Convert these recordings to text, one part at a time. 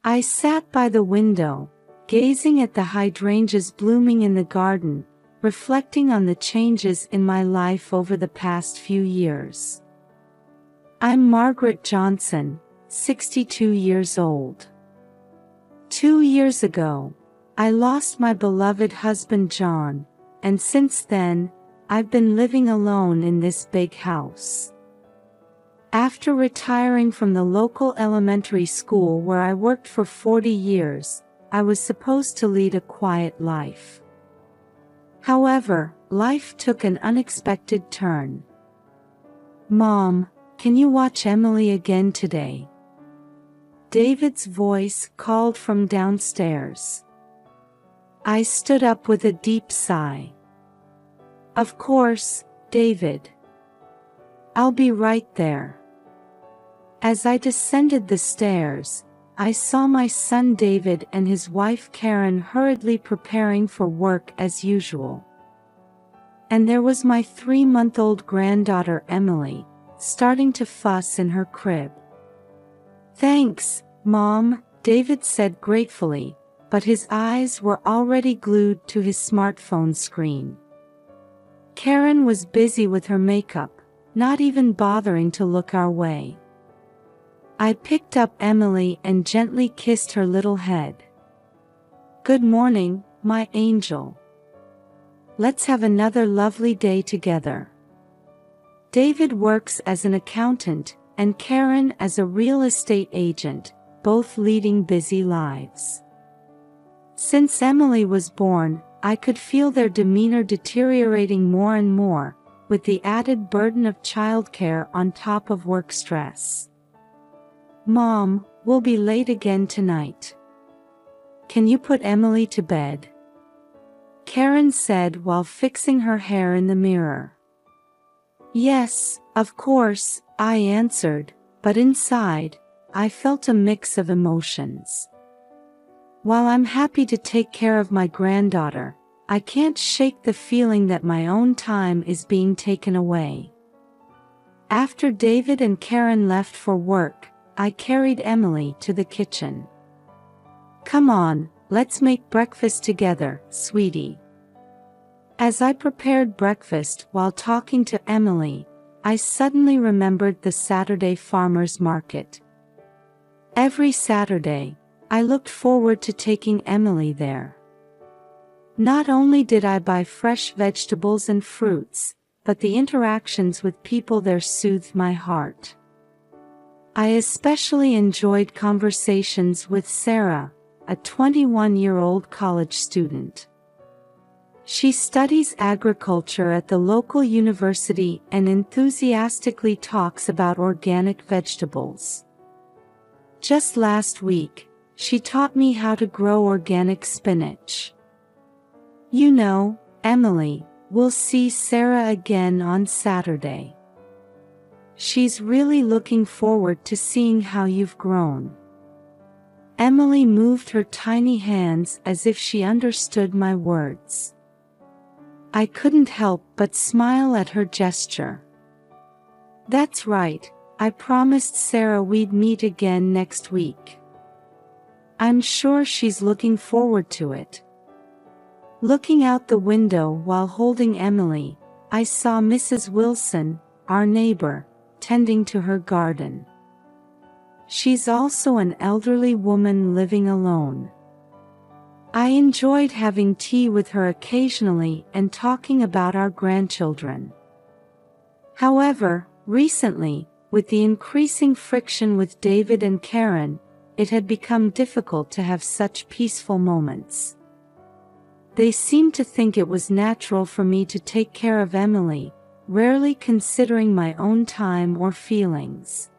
I sat by the window, gazing at the hydrangeas blooming in the garden, reflecting on the changes in my life over the past few years. I'm Margaret Johnson, 62 years old. 2 years ago, I lost my beloved husband John, and since then, I've been living alone in this big house. After retiring from the local elementary school where I worked for 40 years, I was supposed to lead a quiet life. However, life took an unexpected turn. "Mom, can you watch Emily again today?" David's voice called from downstairs. I stood up with a deep sigh. "Of course, David. I'll be right there." As I descended the stairs, I saw my son David and his wife Karen hurriedly preparing for work as usual. And there was my 3-month-old granddaughter Emily, starting to fuss in her crib. "Thanks, Mom," David said gratefully, but his eyes were already glued to his smartphone screen. Karen was busy with her makeup, not even bothering to look our way. I picked up Emily and gently kissed her little head. "Good morning, my angel. Let's have another lovely day together." David works as an accountant, and Karen as a real estate agent, both leading busy lives. Since Emily was born, I could feel their demeanor deteriorating more and more, with the added burden of childcare on top of work stress. "Mom, we'll be late again tonight. Can you put Emily to bed?" Karen said while fixing her hair in the mirror. "Yes, of course," I answered, but inside, I felt a mix of emotions. While I'm happy to take care of my granddaughter, I can't shake the feeling that my own time is being taken away. After David and Karen left for work, I carried Emily to the kitchen. "Come on, let's make breakfast together, sweetie." As I prepared breakfast while talking to Emily, I suddenly remembered the Saturday farmers market. Every Saturday, I looked forward to taking Emily there. Not only did I buy fresh vegetables and fruits, but the interactions with people there soothed my heart. I especially enjoyed conversations with Sarah, a 21-year-old college student. She studies agriculture at the local university and enthusiastically talks about organic vegetables. Just last week, she taught me how to grow organic spinach. "You know, Emily, we'll see Sarah again on Saturday. She's really looking forward to seeing how you've grown." Emily moved her tiny hands as if she understood my words. I couldn't help but smile at her gesture. "That's right, I promised Sarah we'd meet again next week. I'm sure she's looking forward to it." Looking out the window while holding Emily, I saw Mrs. Wilson, our neighbor, tending to her garden. She's also an elderly woman living alone. I enjoyed having tea with her occasionally and talking about our grandchildren. However, recently, with the increasing friction with David and Karen, it had become difficult to have such peaceful moments. They seemed to think it was natural for me to take care of Emily, rarely considering my own time or feelings.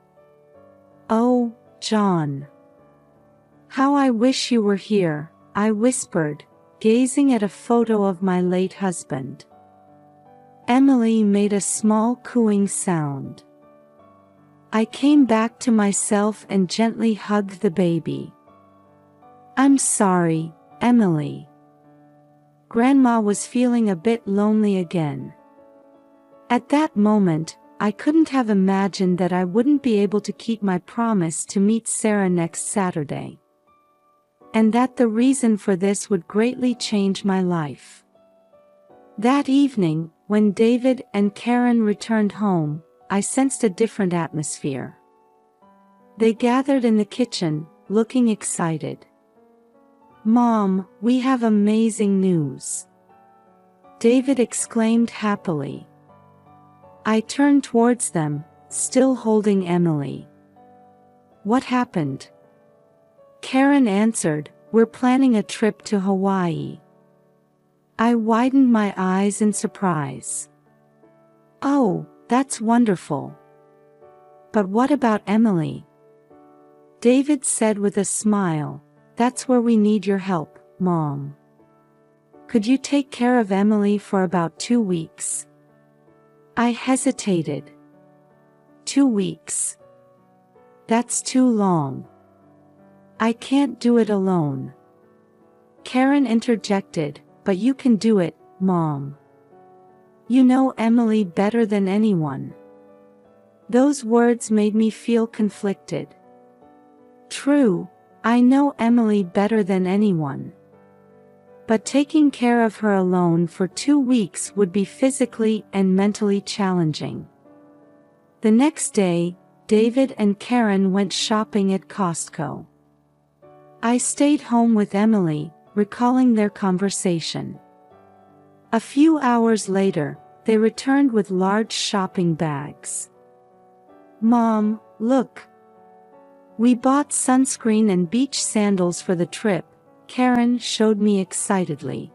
"Oh, John. How I wish you were here," I whispered, gazing at a photo of my late husband. Emily made a small cooing sound. I came back to myself and gently hugged the baby. "I'm sorry, Emily. Grandma was feeling a bit lonely again." At that moment, I couldn't have imagined that I wouldn't be able to keep my promise to meet Sarah next Saturday. and that the reason for this would greatly change my life. That evening, when David and Karen returned home, I sensed a different atmosphere. They gathered in the kitchen, looking excited. "Mom, we have amazing news," David exclaimed happily. I turned towards them, still holding Emily. "What happened?" Karen answered, "We're planning a trip to Hawaii." I widened my eyes in surprise. "Oh, that's wonderful. But what about Emily?" David said with a smile, "That's where we need your help, Mom. Could you take care of Emily for about 2 weeks?" I hesitated. 2 weeks. That's too long. I can't do it alone. Karen interjected, "But you can do it, Mom. You know Emily better than anyone." Those words made me feel conflicted. True, I know Emily better than anyone. But taking care of her alone for 2 weeks would be physically and mentally challenging. The next day, David and Karen went shopping at Costco. I stayed home with Emily, recalling their conversation. A few hours later, they returned with large shopping bags. "Mom, look. We bought sunscreen and beach sandals for the trip," Karen showed me excitedly.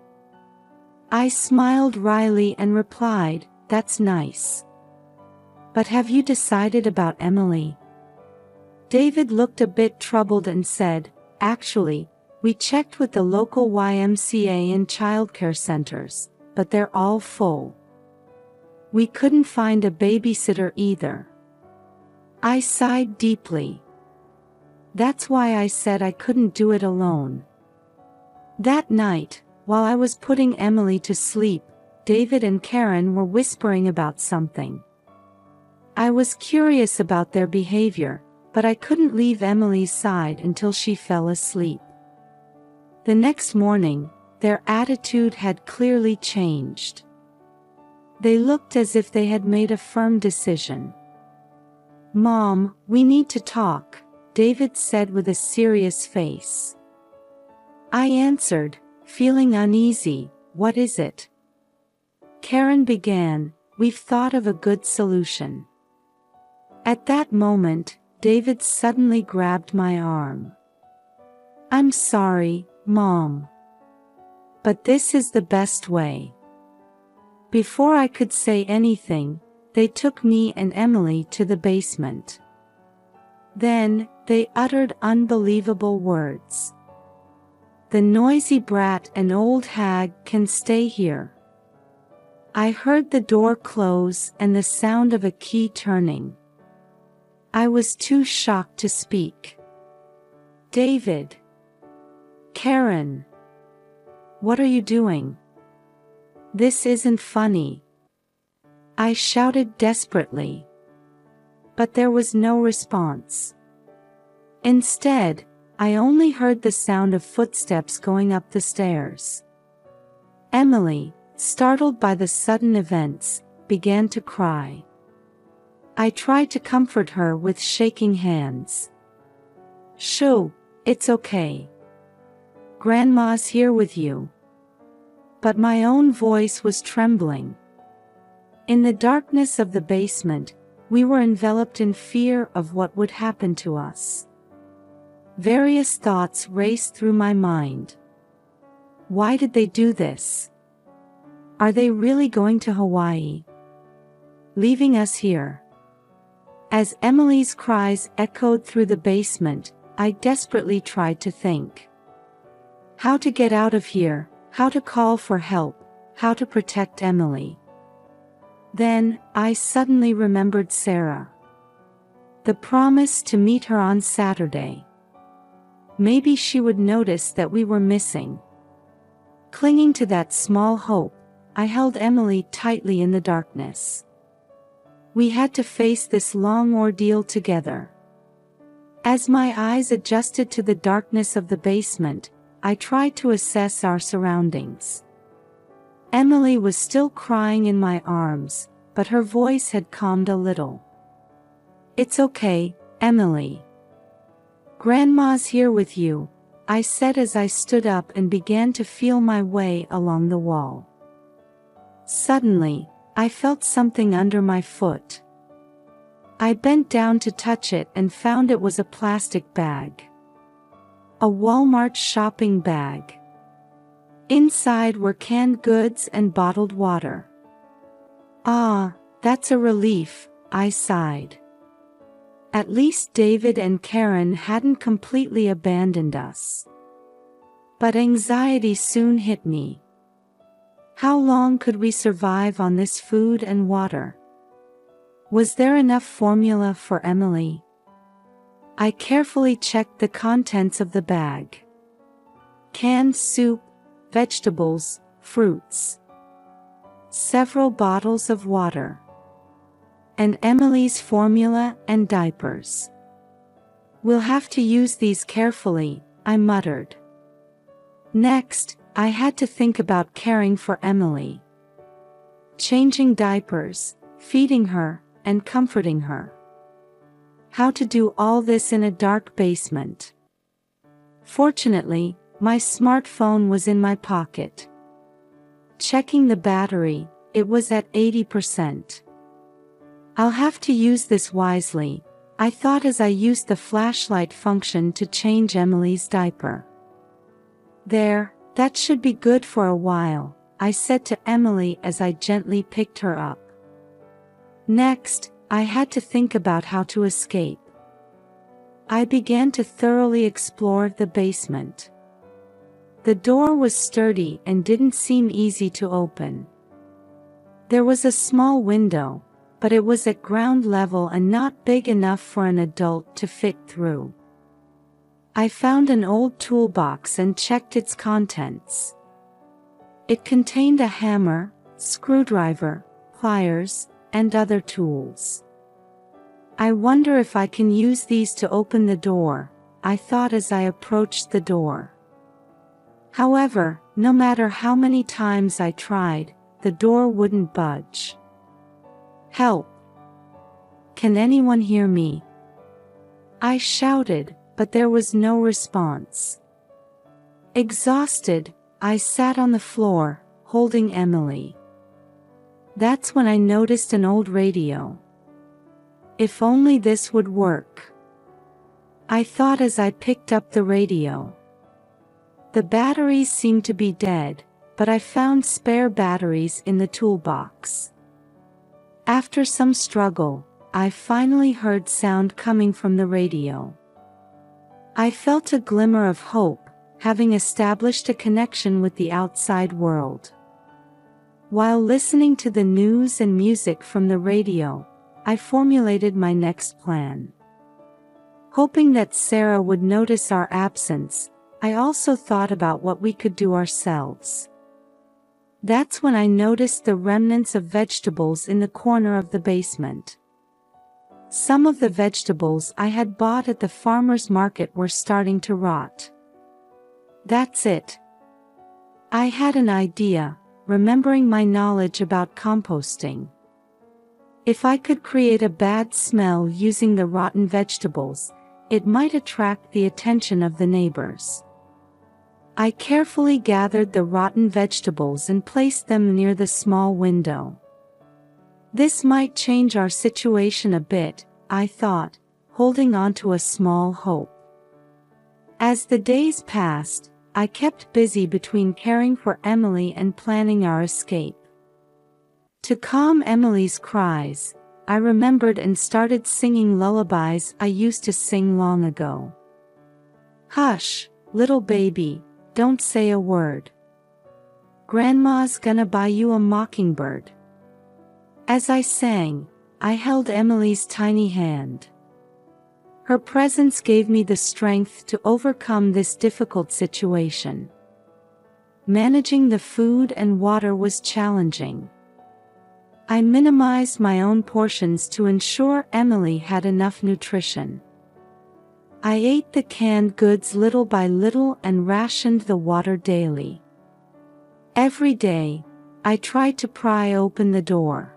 I smiled wryly and replied, "That's nice. But have you decided about Emily?" David looked a bit troubled and said, "Actually, we checked with the local YMCA and childcare centers, but they're all full. We couldn't find a babysitter either." I sighed deeply. That's why I said I couldn't do it alone. That night, while I was putting Emily to sleep, David and Karen were whispering about something. I was curious about their behavior, but I couldn't leave Emily's side until she fell asleep. The next morning, their attitude had clearly changed. They looked as if they had made a firm decision. "Mom, we need to talk," David said with a serious face. I answered, feeling uneasy, "What is it?" Karen began, "We've thought of a good solution." At that moment, David suddenly grabbed my arm. "I'm sorry, Mom. But this is the best way." Before I could say anything, they took me and Emily to the basement. Then, they uttered unbelievable words. "The noisy brat and old hag can stay here." I heard the door close and the sound of a key turning. I was too shocked to speak. "David! Karen! What are you doing? This isn't funny," I shouted desperately. But there was no response. Instead, I only heard the sound of footsteps going up the stairs. Emily, startled by the sudden events, began to cry. I tried to comfort her with shaking hands. "Shoo, it's okay. Grandma's here with you." But my own voice was trembling. In the darkness of the basement, we were enveloped in fear of what would happen to us. Various thoughts raced through my mind. Why did they do this? Are they really going to Hawaii? Leaving us here? As Emily's cries echoed through the basement, I desperately tried to think. How to get out of here, how to call for help, how to protect Emily. Then, I suddenly remembered Sarah. The promise to meet her on Saturday. Maybe she would notice that we were missing. Clinging to that small hope, I held Emily tightly in the darkness. We had to face this long ordeal together. As my eyes adjusted to the darkness of the basement, I tried to assess our surroundings. Emily was still crying in my arms, but her voice had calmed a little. "It's okay, Emily. Grandma's here with you," I said as I stood up and began to feel my way along the wall. Suddenly, I felt something under my foot. I bent down to touch it and found it was a plastic bag. A Walmart shopping bag. Inside were canned goods and bottled water. "Ah, that's a relief," I sighed. At least David and Karen hadn't completely abandoned us. But anxiety soon hit me. How long could we survive on this food and water? Was there enough formula for Emily? I carefully checked the contents of the bag. Canned soup, vegetables, fruits. Several bottles of water. And Emily's formula and diapers. "We'll have to use these carefully," I muttered. Next, I had to think about caring for Emily. Changing diapers, feeding her, and comforting her. How to do all this in a dark basement. Fortunately, my smartphone was in my pocket. Checking the battery, it was at 80%. "I'll have to use this wisely," I thought as I used the flashlight function to change Emily's diaper. "There, that should be good for a while," I said to Emily as I gently picked her up. Next, I had to think about how to escape. I began to thoroughly explore the basement. The door was sturdy and didn't seem easy to open. There was a small window, but it was at ground level and not big enough for an adult to fit through. I found an old toolbox and checked its contents. It contained a hammer, screwdriver, pliers, and other tools. "I wonder if I can use these to open the door," I thought as I approached the door. However, no matter how many times I tried, the door wouldn't budge. "Help! Can anyone hear me?" I shouted, but there was no response. Exhausted, I sat on the floor, holding Emily. That's when I noticed an old radio. If only this would work, I thought as I picked up the radio. The batteries seemed to be dead, but I found spare batteries in the toolbox. After some struggle, I finally heard sound coming from the radio. I felt a glimmer of hope, having established a connection with the outside world. While listening to the news and music from the radio, I formulated my next plan. Hoping that Sarah would notice our absence, I also thought about what we could do ourselves. That's when I noticed the remnants of vegetables in the corner of the basement. Some of the vegetables I had bought at the farmer's market were starting to rot. That's it. I had an idea, remembering my knowledge about composting. If I could create a bad smell using the rotten vegetables, it might attract the attention of the neighbors. I carefully gathered the rotten vegetables and placed them near the small window. This might change our situation a bit, I thought, holding on to a small hope. As the days passed, I kept busy between caring for Emily and planning our escape. To calm Emily's cries, I remembered and started singing lullabies I used to sing long ago. "Hush, little baby, don't say a word. Grandma's gonna buy you a mockingbird." As I sang, I held Emily's tiny hand. Her presence gave me the strength to overcome this difficult situation. Managing the food and water was challenging. I minimized my own portions to ensure Emily had enough nutrition. I ate the canned goods little by little and rationed the water daily. Every day, I tried to pry open the door.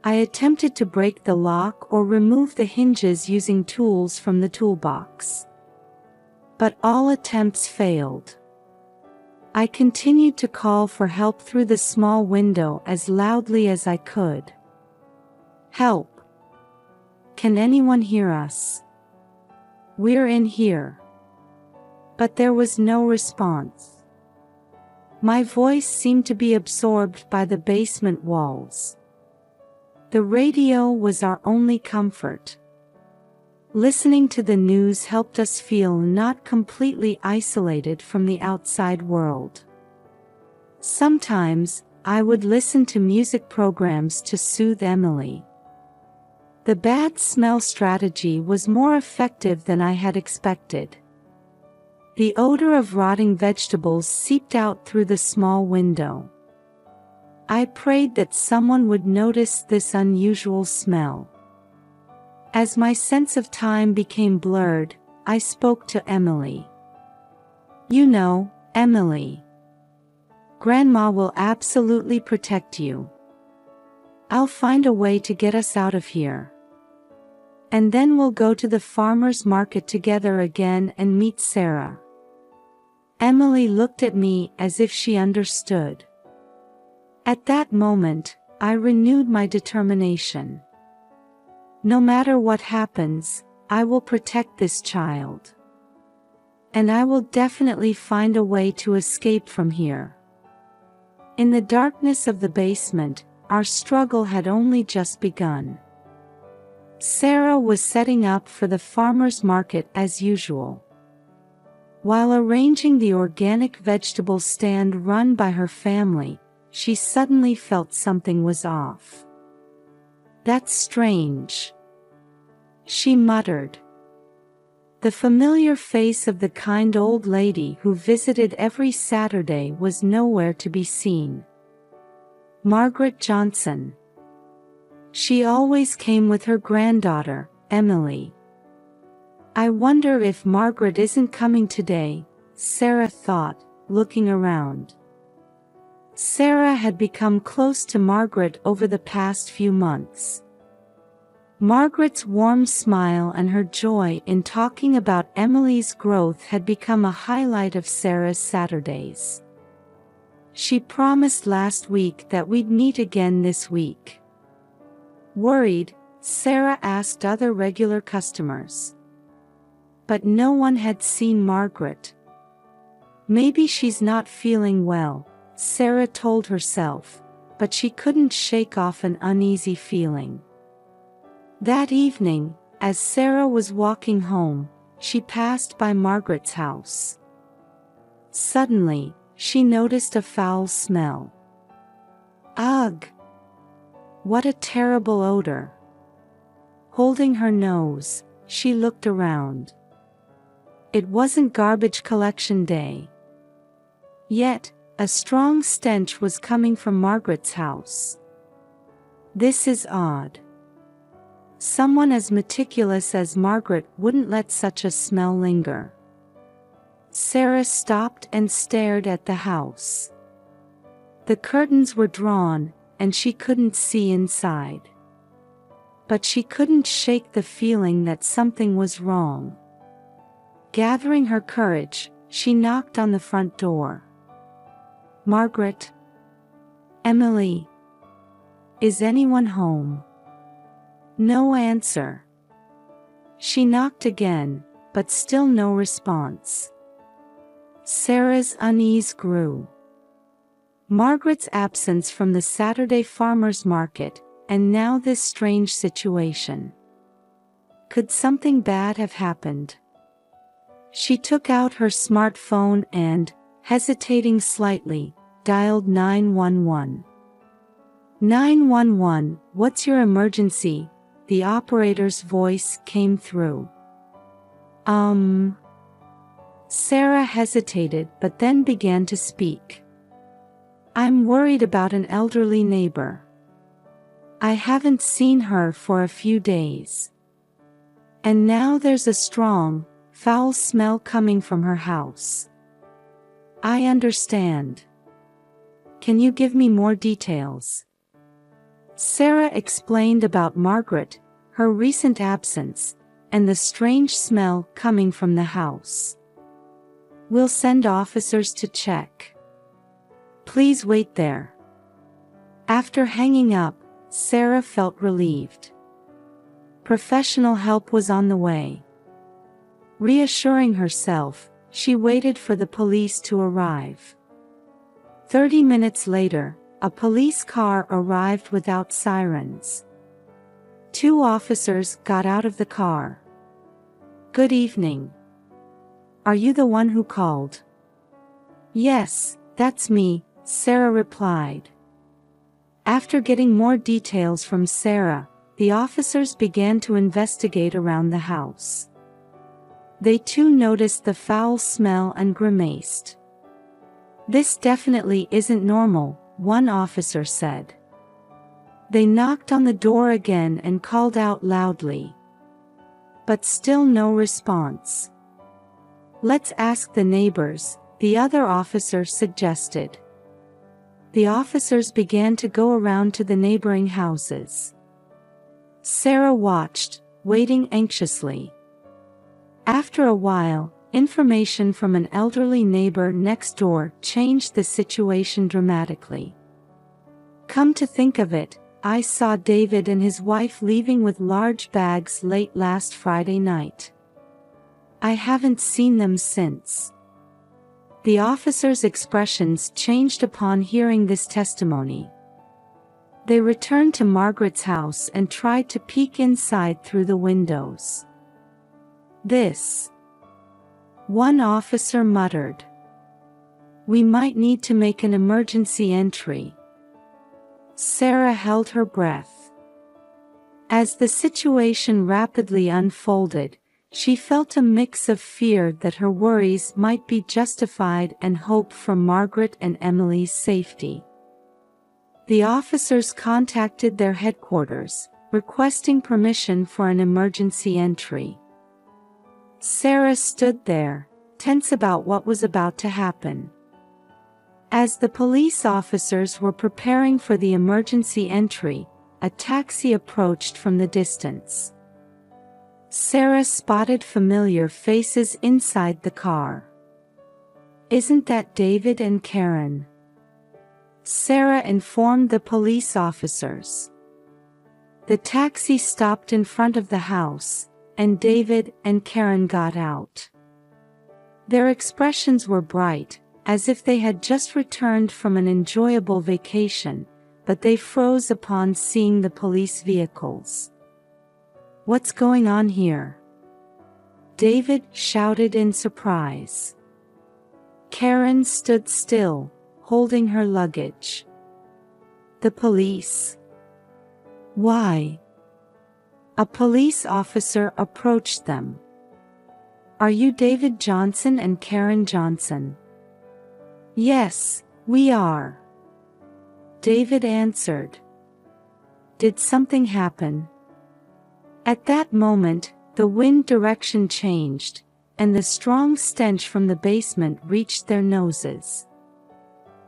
I attempted to break the lock or remove the hinges using tools from the toolbox. But all attempts failed. I continued to call for help through the small window as loudly as I could. Help! Can anyone hear us? We're in here. But there was no response. My voice seemed to be absorbed by the basement walls. The radio was our only comfort. Listening to the news helped us feel not completely isolated from the outside world. Sometimes, I would listen to music programs to soothe Emily. The bad smell strategy was more effective than I had expected. The odor of rotting vegetables seeped out through the small window. I prayed that someone would notice this unusual smell. As my sense of time became blurred, I spoke to Emily. You know, Emily. Grandma will absolutely protect you. I'll find a way to get us out of here. And then we'll go to the farmer's market together again and meet Sarah. Emily looked at me as if she understood. At that moment, I renewed my determination. No matter what happens, I will protect this child. And I will definitely find a way to escape from here. In the darkness of the basement, our struggle had only just begun. Sarah was setting up for the farmer's market as usual. While arranging the organic vegetable stand run by her family, she suddenly felt something was off. That's strange, she muttered. The familiar face of the kind old lady who visited every Saturday was nowhere to be seen. Margaret Johnson. She always came with her granddaughter, Emily. I wonder if Margaret isn't coming today, Sarah thought, looking around. Sarah had become close to Margaret over the past few months. Margaret's warm smile and her joy in talking about Emily's growth had become a highlight of Sarah's Saturdays. She promised last week that we'd meet again this week. Worried, Sarah asked other regular customers. But no one had seen Margaret. Maybe she's not feeling well, Sarah told herself, but she couldn't shake off an uneasy feeling. That evening, as Sarah was walking home, she passed by Margaret's house. Suddenly, she noticed a foul smell. Ugh! What a terrible odor! Holding her nose, she looked around. It wasn't garbage collection day. Yet, a strong stench was coming from Margaret's house. This is odd. Someone as meticulous as Margaret wouldn't let such a smell linger. Sarah stopped and stared at the house. The curtains were drawn, and she couldn't see inside. But she couldn't shake the feeling that something was wrong. Gathering her courage, she knocked on the front door. Margaret? Emily? Is anyone home? No answer. She knocked again, but still no response. Sarah's unease grew. Margaret's absence from the Saturday farmer's market, and now this strange situation. Could something bad have happened? She took out her smartphone and, hesitating slightly, dialed 911. 911, what's your emergency? The operator's voice came through. Sarah hesitated but then began to speak. I'm worried about an elderly neighbor. I haven't seen her for a few days. And now there's a strong, foul smell coming from her house. I understand. Can you give me more details? Sarah explained about Margaret, her recent absence, and the strange smell coming from the house. We'll send officers to check. Please wait there. After hanging up, Sarah felt relieved. Professional help was on the way. Reassuring herself, she waited for the police to arrive. 30 minutes later, a police car arrived without sirens. 2 officers got out of the car. Good evening. Are you the one who called? Yes, that's me, Sarah replied. After getting more details from Sarah, the officers began to investigate around the house. They too noticed the foul smell and grimaced. This definitely isn't normal, one officer said. They knocked on the door again and called out loudly. But still no response. Let's ask the neighbors, the other officer suggested. The officers began to go around to the neighboring houses. Sarah watched, waiting anxiously. After a while, information from an elderly neighbor next door changed the situation dramatically. Come to think of it, I saw David and his wife leaving with large bags late last Friday night. I haven't seen them since. The officers' expressions changed upon hearing this testimony. They returned to Margaret's house and tried to peek inside through the windows. This. One officer muttered. We might need to make an emergency entry. Sarah held her breath. As the situation rapidly unfolded, she felt a mix of fear that her worries might be justified and hope for Margaret and Emily's safety. The officers contacted their headquarters, requesting permission for an emergency entry. Sarah stood there, tense about what was about to happen. As the police officers were preparing for the emergency entry, a taxi approached from the distance. Sarah spotted familiar faces inside the car. Isn't that David and Karen? Sarah informed the police officers. The taxi stopped in front of the house, and David and Karen got out. Their expressions were bright, as if they had just returned from an enjoyable vacation, but they froze upon seeing the police vehicles. What's going on here? David shouted in surprise. Karen stood still, holding her luggage. The police. Why? A police officer approached them. Are you David Johnson and Karen Johnson? Yes, we are. David answered. Did something happen? At that moment, the wind direction changed, and the strong stench from the basement reached their noses.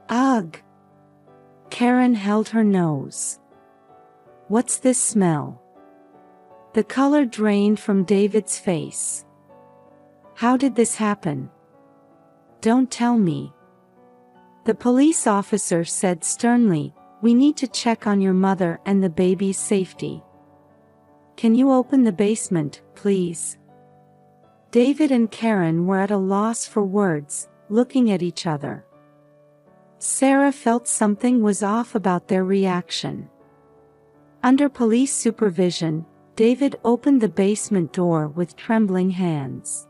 Ugh! Karen held her nose. What's this smell? The color drained from David's face. How did this happen? Don't tell me. The police officer said sternly, we need to check on your mother and the baby's safety. Can you open the basement, please? David and Karen were at a loss for words, looking at each other. Sarah felt something was off about their reaction. Under police supervision, David opened the basement door with trembling hands.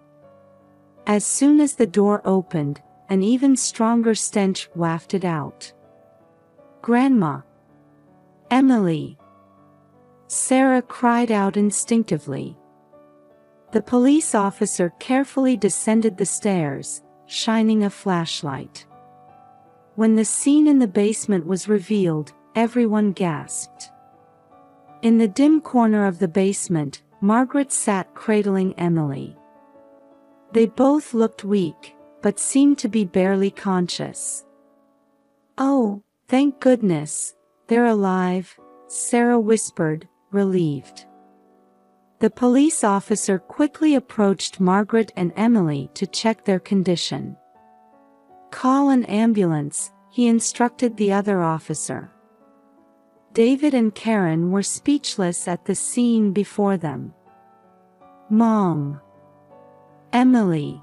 As soon as the door opened, an even stronger stench wafted out. Grandma! Emily! Sarah cried out instinctively. The police officer carefully descended the stairs, shining a flashlight. When the scene in the basement was revealed, everyone gasped. In the dim corner of the basement, Margaret sat cradling Emily. They both looked weak, but seemed to be barely conscious. "Oh, thank goodness, they're alive," Sarah whispered, relieved. The police officer quickly approached Margaret and Emily to check their condition. "Call an ambulance," he instructed the other officer. David and Karen were speechless at the scene before them. "Mom! Emily!"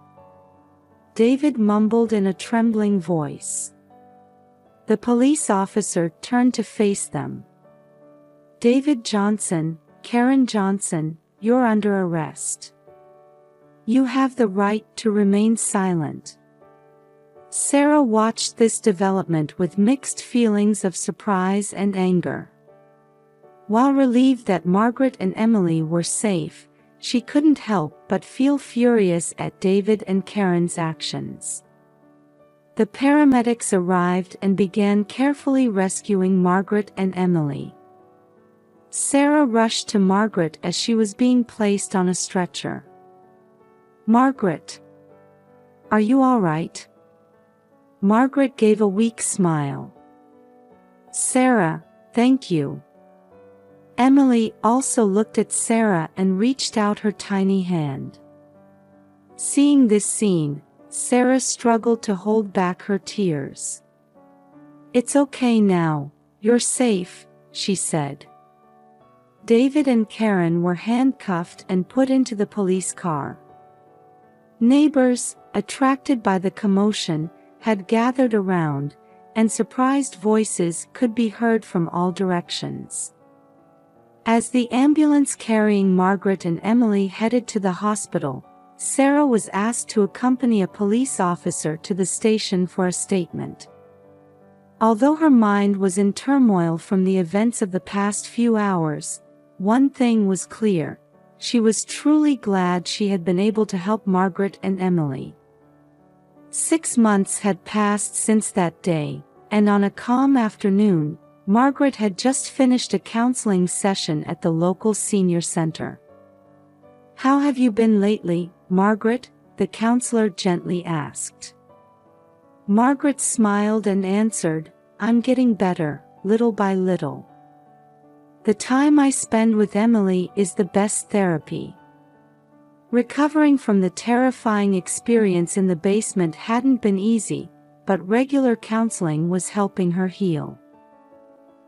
David mumbled in a trembling voice. The police officer turned to face them. "David Johnson, Karen Johnson, you're under arrest. You have the right to remain silent." Sarah watched this development with mixed feelings of surprise and anger. While relieved that Margaret and Emily were safe, she couldn't help but feel furious at David and Karen's actions. The paramedics arrived and began carefully rescuing Margaret and Emily. Sarah rushed to Margaret as she was being placed on a stretcher. "Margaret! Are you all right?" Margaret gave a weak smile. "Sarah, thank you." Emily also looked at Sarah and reached out her tiny hand. Seeing this scene, Sarah struggled to hold back her tears. "It's okay now, you're safe," she said. David and Karen were handcuffed and put into the police car. Neighbors, attracted by the commotion, had gathered around, and surprised voices could be heard from all directions. As the ambulance carrying Margaret and Emily headed to the hospital, Sarah was asked to accompany a police officer to the station for a statement. Although her mind was in turmoil from the events of the past few hours, one thing was clear: she was truly glad she had been able to help Margaret and Emily. 6 months had passed since that day, and on a calm afternoon, Margaret had just finished a counseling session at the local senior center. "How have you been lately, Margaret?" the counselor gently asked. Margaret smiled and answered, "I'm getting better, little by little. The time I spend with Emily is the best therapy." Recovering from the terrifying experience in the basement hadn't been easy, but regular counseling was helping her heal.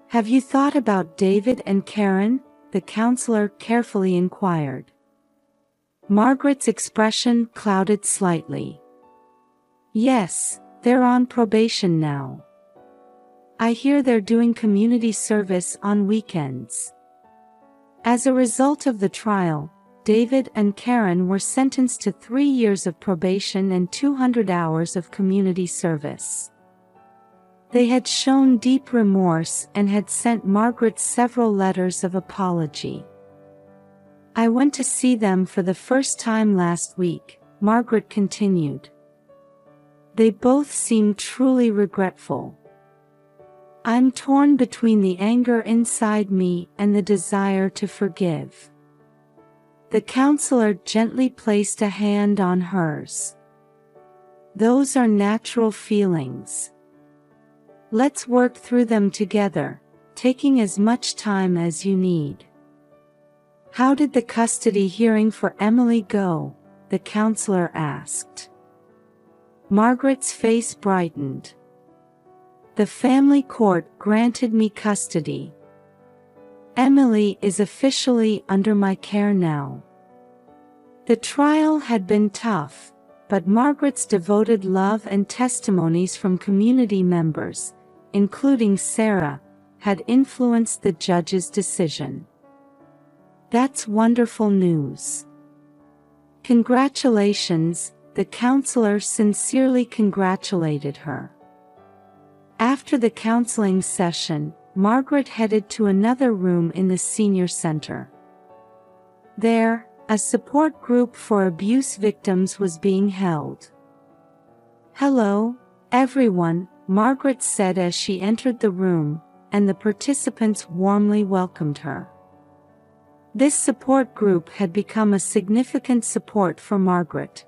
"Have you thought about David and Karen?" the counselor carefully inquired. Margaret's expression clouded slightly. "Yes, they're on probation now. I hear they're doing community service on weekends." As a result of the trial, David and Karen were sentenced to 3 years of probation and 200 hours of community service. They had shown deep remorse and had sent Margaret several letters of apology. "I went to see them for the first time last week," Margaret continued. "They both seemed truly regretful. I'm torn between the anger inside me and the desire to forgive." The counselor gently placed a hand on hers. "Those are natural feelings. Let's work through them together, taking as much time as you need." "How did the custody hearing for Emily go?" the counselor asked. Margaret's face brightened. "The family court granted me custody. Emily is officially under my care now." The trial had been tough, but Margaret's devoted love and testimonies from community members, including Sarah, had influenced the judge's decision. "That's wonderful news. Congratulations," the counselor sincerely congratulated her. After the counseling session, Margaret headed to another room in the senior center. There, a support group for abuse victims was being held. "Hello, everyone," Margaret said as she entered the room, and the participants warmly welcomed her. This support group had become a significant support for Margaret.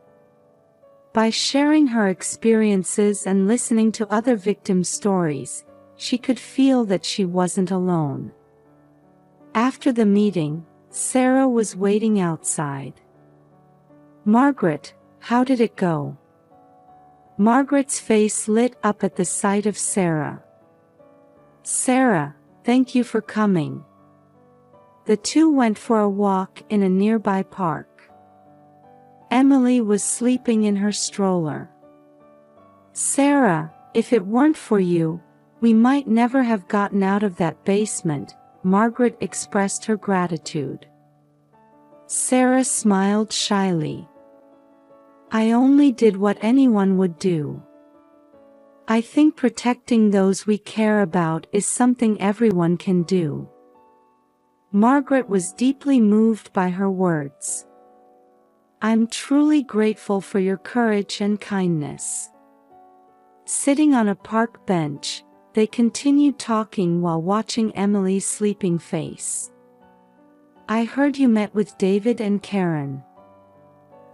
By sharing her experiences and listening to other victims' stories, she could feel that she wasn't alone. After the meeting, Sarah was waiting outside. "Margaret, how did it go?" Margaret's face lit up at the sight of Sarah. "Sarah, thank you for coming." The two went for a walk in a nearby park. Emily was sleeping in her stroller. "Sarah, if it weren't for you, we might never have gotten out of that basement," Margaret expressed her gratitude. Sarah smiled shyly. "I only did what anyone would do. I think protecting those we care about is something everyone can do." Margaret was deeply moved by her words. "I'm truly grateful for your courage and kindness." Sitting on a park bench, they continued talking while watching Emily's sleeping face. "I heard you met with David and Karen,"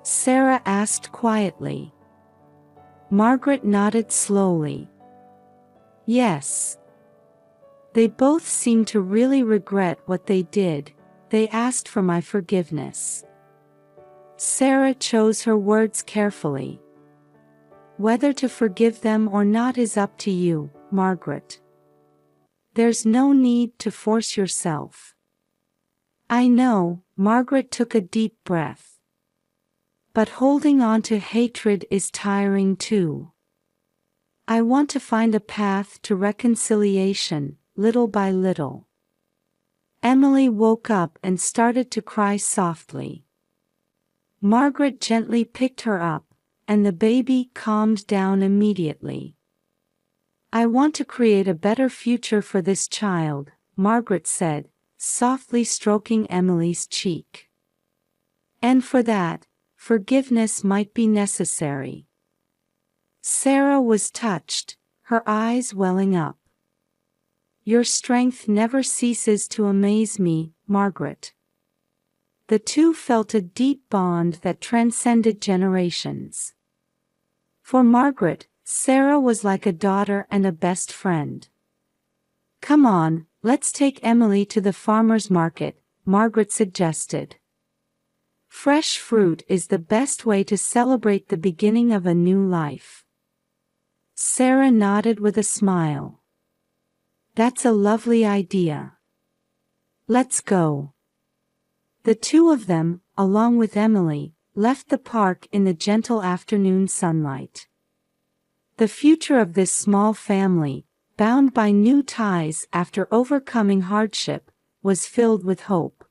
Sarah asked quietly. Margaret nodded slowly. "Yes. They both seemed to really regret what they did. They asked for my forgiveness." Sarah chose her words carefully. "Whether to forgive them or not is up to you, Margaret. There's no need to force yourself." "I know," Margaret took a deep breath. "But holding on to hatred is tiring too. I want to find a path to reconciliation, little by little." Emily woke up and started to cry softly. Margaret gently picked her up, and the baby calmed down immediately. "I want to create a better future for this child," Margaret said, softly stroking Emily's cheek. "And for that, forgiveness might be necessary." Sarah was touched, her eyes welling up. "Your strength never ceases to amaze me, Margaret." The two felt a deep bond that transcended generations. For Margaret, Sarah was like a daughter and a best friend. "Come on, let's take Emily to the farmer's market," Margaret suggested. "Fresh fruit is the best way to celebrate the beginning of a new life." Sarah nodded with a smile. "That's a lovely idea. Let's go." The two of them, along with Emily, left the park in the gentle afternoon sunlight. The future of this small family, bound by new ties after overcoming hardship, was filled with hope.